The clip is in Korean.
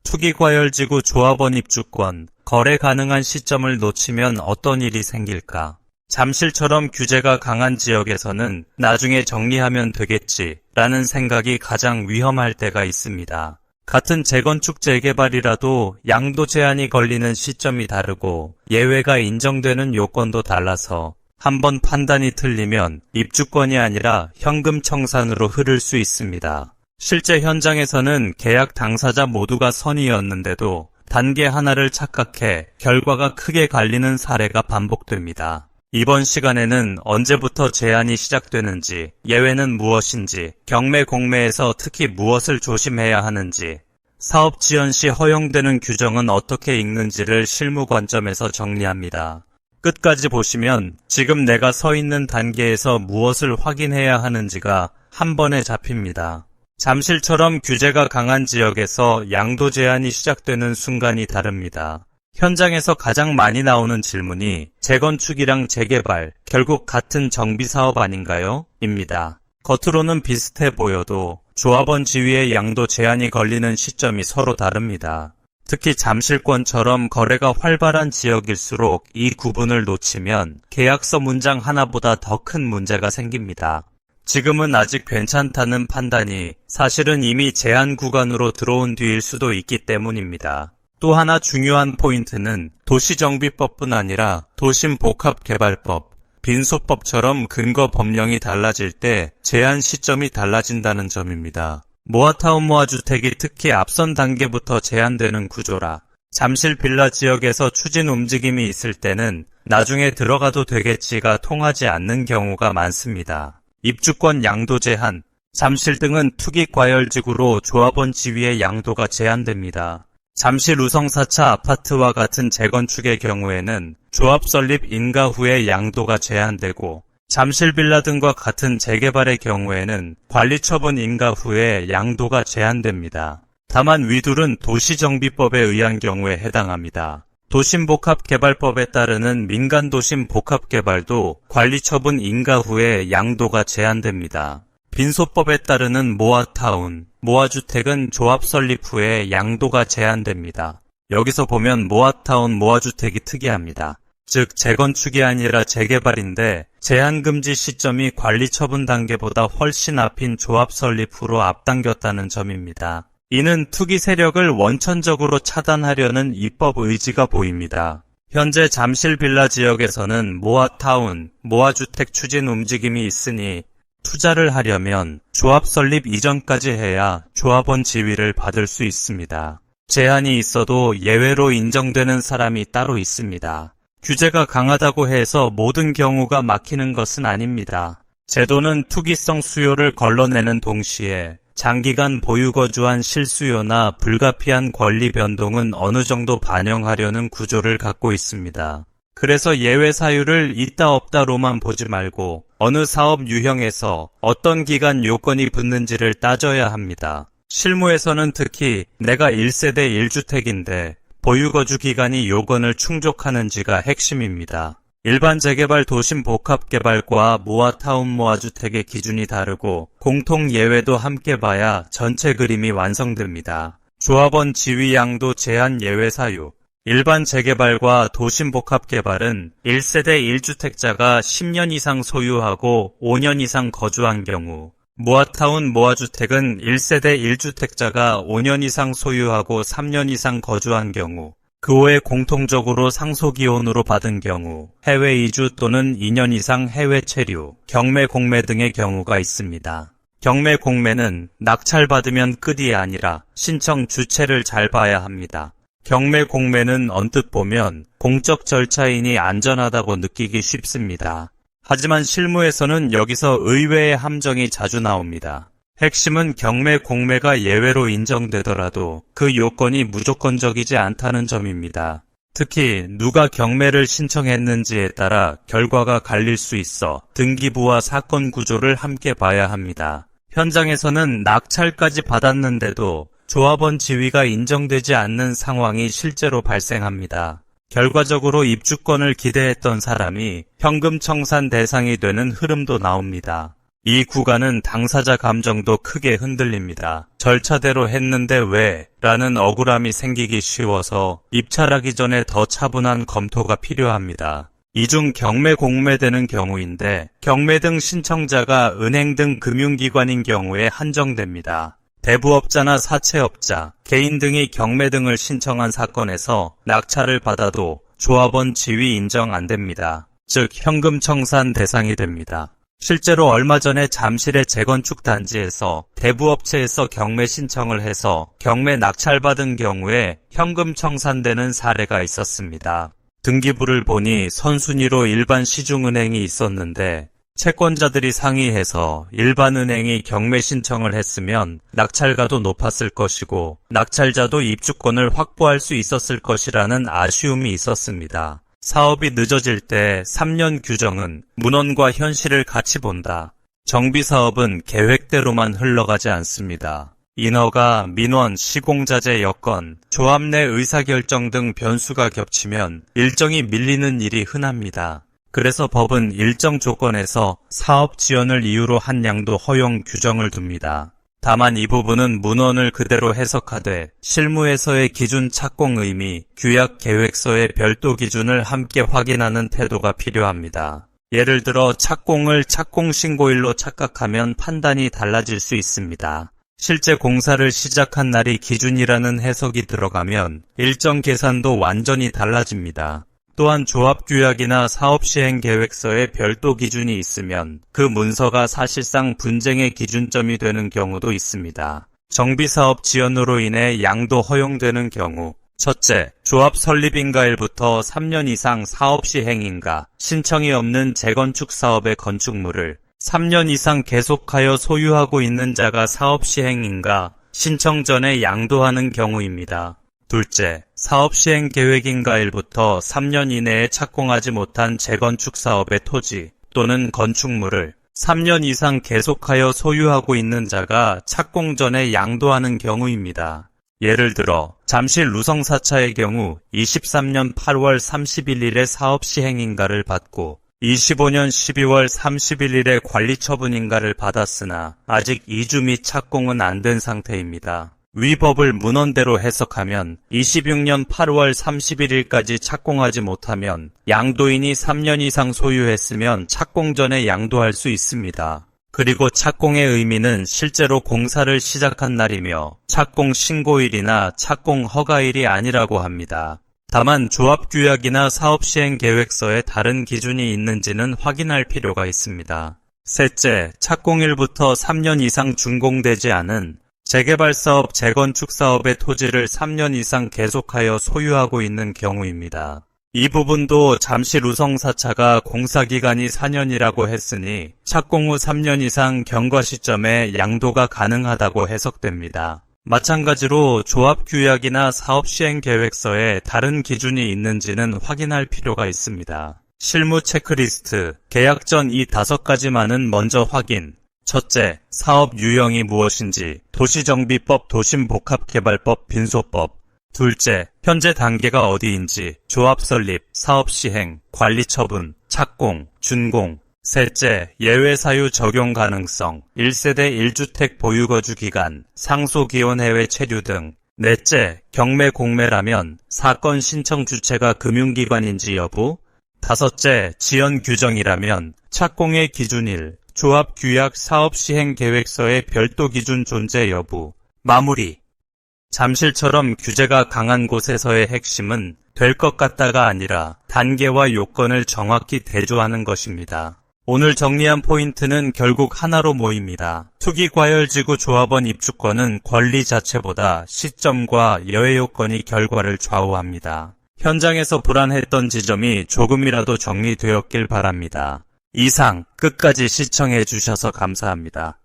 투기과열지구 조합원 입주권, 거래 가능한 시점을 놓치면 어떤 일이 생길까? 잠실처럼 규제가 강한 지역에서는 나중에 정리하면 되겠지라는 생각이 가장 위험할 때가 있습니다. 같은 재건축 재개발이라도 양도 제한이 걸리는 시점이 다르고 예외가 인정되는 요건도 달라서 한번 판단이 틀리면 입주권이 아니라 현금 청산으로 흐를 수 있습니다. 실제 현장에서는 계약 당사자 모두가 선의였는데도 단계 하나를 착각해 결과가 크게 갈리는 사례가 반복됩니다. 이번 시간에는 언제부터 제한이 시작되는지, 예외는 무엇인지, 경매 공매에서 특히 무엇을 조심해야 하는지, 사업 지연 시 허용되는 규정은 어떻게 읽는지를 실무 관점에서 정리합니다. 끝까지 보시면 지금 내가 서 있는 단계에서 무엇을 확인해야 하는지가 한 번에 잡힙니다. 잠실처럼 규제가 강한 지역에서 양도 제한이 시작되는 순간이 다릅니다. 현장에서 가장 많이 나오는 질문이 재건축이랑 재개발, 결국 같은 정비사업 아닌가요? 입니다. 겉으로는 비슷해 보여도 조합원 지위의 양도 제한이 걸리는 시점이 서로 다릅니다. 특히 잠실권처럼 거래가 활발한 지역일수록 이 구분을 놓치면 계약서 문장 하나보다 더 큰 문제가 생깁니다. 지금은 아직 괜찮다는 판단이 사실은 이미 제한 구간으로 들어온 뒤일 수도 있기 때문입니다. 또 하나 중요한 포인트는 도시정비법뿐 아니라 도심복합개발법, 빈소법처럼 근거 법령이 달라질 때 제한 시점이 달라진다는 점입니다. 모아타운 모아주택이 특히 앞선 단계부터 제한되는 구조라 잠실 빌라 지역에서 추진 움직임이 있을 때는 나중에 들어가도 되겠지가 통하지 않는 경우가 많습니다. 입주권 양도 제한, 잠실 등은 투기과열지구로 조합원 지위의 양도가 제한됩니다. 잠실 우성 4차 아파트와 같은 재건축의 경우에는 조합 설립 인가 후에 양도가 제한되고 잠실 빌라 등과 같은 재개발의 경우에는 관리처분 인가 후에 양도가 제한됩니다. 다만 위둘은 도시정비법에 의한 경우에 해당합니다. 도심복합개발법에 따르는 민간도심복합개발도 관리처분 인가 후에 양도가 제한됩니다. 빈소법에 따르는 모아타운, 모아주택은 조합 설립 후에 양도가 제한됩니다. 여기서 보면 모아타운, 모아주택이 특이합니다. 즉 재건축이 아니라 재개발인데 제한금지 시점이 관리처분 단계보다 훨씬 앞인 조합 설립 후로 앞당겼다는 점입니다. 이는 투기 세력을 원천적으로 차단하려는 입법 의지가 보입니다. 현재 잠실 빌라 지역에서는 모아타운, 모아주택 추진 움직임이 있으니 투자를 하려면 조합 설립 이전까지 해야 조합원 지위를 받을 수 있습니다. 제한이 있어도 예외로 인정되는 사람이 따로 있습니다. 규제가 강하다고 해서 모든 경우가 막히는 것은 아닙니다. 제도는 투기성 수요를 걸러내는 동시에 장기간 보유거주한 실수요나 불가피한 권리 변동은 어느 정도 반영하려는 구조를 갖고 있습니다. 그래서 예외 사유를 있다 없다로만 보지 말고 어느 사업 유형에서 어떤 기간 요건이 붙는지를 따져야 합니다. 실무에서는 특히 내가 1세대 1주택인데 보유거주 기간이 요건을 충족하는지가 핵심입니다. 일반 재개발 도심 복합개발과 모아타운 모아주택의 기준이 다르고 공통 예외도 함께 봐야 전체 그림이 완성됩니다. 조합원 지위 양도 제한 예외 사유. 일반 재개발과 도심 복합개발은 1세대 1주택자가 10년 이상 소유하고 5년 이상 거주한 경우, 모아타운 모아주택은 1세대 1주택자가 5년 이상 소유하고 3년 이상 거주한 경우, 그 외 공통적으로 상속이혼으로 받은 경우, 해외 이주 또는 2년 이상 해외 체류, 경매 공매 등의 경우가 있습니다. 경매 공매는 낙찰받으면 끝이 아니라 신청 주체를 잘 봐야 합니다. 경매 공매는 언뜻 보면 공적 절차이니 안전하다고 느끼기 쉽습니다. 하지만 실무에서는 여기서 의외의 함정이 자주 나옵니다. 핵심은 경매 공매가 예외로 인정되더라도 그 요건이 무조건적이지 않다는 점입니다. 특히 누가 경매를 신청했는지에 따라 결과가 갈릴 수 있어 등기부와 사건 구조를 함께 봐야 합니다. 현장에서는 낙찰까지 받았는데도 조합원 지위가 인정되지 않는 상황이 실제로 발생합니다. 결과적으로 입주권을 기대했던 사람이 현금 청산 대상이 되는 흐름도 나옵니다. 이 구간은 당사자 감정도 크게 흔들립니다. 절차대로 했는데 왜? 라는 억울함이 생기기 쉬워서 입찰하기 전에 더 차분한 검토가 필요합니다. 이중 경매 공매되는 경우인데 경매 등 신청자가 은행 등 금융기관인 경우에 한정됩니다. 대부업자나 사채업자, 개인 등이 경매 등을 신청한 사건에서 낙찰을 받아도 조합원 지위 인정 안 됩니다. 즉 현금 청산 대상이 됩니다. 실제로 얼마 전에 잠실의 재건축 단지에서 대부업체에서 경매 신청을 해서 경매 낙찰받은 경우에 현금 청산되는 사례가 있었습니다. 등기부를 보니 선순위로 일반 시중은행이 있었는데 채권자들이 상의해서 일반은행이 경매 신청을 했으면 낙찰가도 높았을 것이고 낙찰자도 입주권을 확보할 수 있었을 것이라는 아쉬움이 있었습니다. 사업이 늦어질 때 3년 규정은 문헌과 현실을 같이 본다. 정비사업은 계획대로만 흘러가지 않습니다. 인허가, 민원, 시공자재 여건, 조합 내 의사결정 등 변수가 겹치면 일정이 밀리는 일이 흔합니다. 그래서 법은 일정 조건에서 사업 지연을 이유로 한 양도 허용 규정을 둡니다. 다만 이 부분은 문헌을 그대로 해석하되 실무에서의 기준 착공 의미, 규약 계획서의 별도 기준을 함께 확인하는 태도가 필요합니다. 예를 들어 착공을 착공 신고일로 착각하면 판단이 달라질 수 있습니다. 실제 공사를 시작한 날이 기준이라는 해석이 들어가면 일정 계산도 완전히 달라집니다. 또한 조합규약이나 사업시행계획서에 별도 기준이 있으면 그 문서가 사실상 분쟁의 기준점이 되는 경우도 있습니다. 정비사업 지연으로 인해 양도 허용되는 경우 첫째, 조합 설립인가일부터 3년 이상 사업시행인가 신청이 없는 재건축 사업의 건축물을 3년 이상 계속하여 소유하고 있는 자가 사업시행인가 신청 전에 양도하는 경우입니다. 둘째, 사업시행계획인가일부터 3년 이내에 착공하지 못한 재건축 사업의 토지 또는 건축물을 3년 이상 계속하여 소유하고 있는 자가 착공 전에 양도하는 경우입니다. 예를 들어 잠실 루성 4차의 경우 23년 8월 31일에 사업시행인가를 받고 25년 12월 31일에 관리처분인가를 받았으나 아직 이주 및 착공은 안 된 상태입니다. 위 법을 문헌대로 해석하면 26년 8월 31일까지 착공하지 못하면 양도인이 3년 이상 소유했으면 착공 전에 양도할 수 있습니다. 그리고 착공의 의미는 실제로 공사를 시작한 날이며 착공 신고일이나 착공 허가일이 아니라고 합니다. 다만 조합규약이나 사업시행계획서에 다른 기준이 있는지는 확인할 필요가 있습니다. 셋째, 착공일부터 3년 이상 준공되지 않은 재개발사업, 재건축사업의 토지를 3년 이상 계속하여 소유하고 있는 경우입니다. 이 부분도 잠실 루성 4차가 공사기간이 4년이라고 했으니 착공 후 3년 이상 경과 시점에 양도가 가능하다고 해석됩니다. 마찬가지로 조합규약이나 사업시행계획서에 다른 기준이 있는지는 확인할 필요가 있습니다. 실무 체크리스트, 계약 전 이 5가지만은 먼저 확인. 첫째, 사업 유형이 무엇인지 도시정비법, 도심복합개발법, 빈소법. 둘째, 현재 단계가 어디인지 조합 설립, 사업 시행, 관리 처분, 착공, 준공. 셋째, 예외 사유 적용 가능성, 1세대 1주택 보유거주 기간, 상소기원 해외 체류 등. 넷째, 경매 공매라면 사건 신청 주체가 금융기관인지 여부. 다섯째, 지연 규정이라면 착공의 기준일, 조합 규약 사업 시행 계획서의 별도 기준 존재 여부. 마무리. 잠실처럼 규제가 강한 곳에서의 핵심은 될 것 같다가 아니라 단계와 요건을 정확히 대조하는 것입니다. 오늘 정리한 포인트는 결국 하나로 모입니다. 투기과열지구 조합원 입주권은 권리 자체보다 시점과 여해 요건이 결과를 좌우합니다. 현장에서 불안했던 지점이 조금이라도 정리되었길 바랍니다. 이상 끝까지 시청해 주셔서 감사합니다.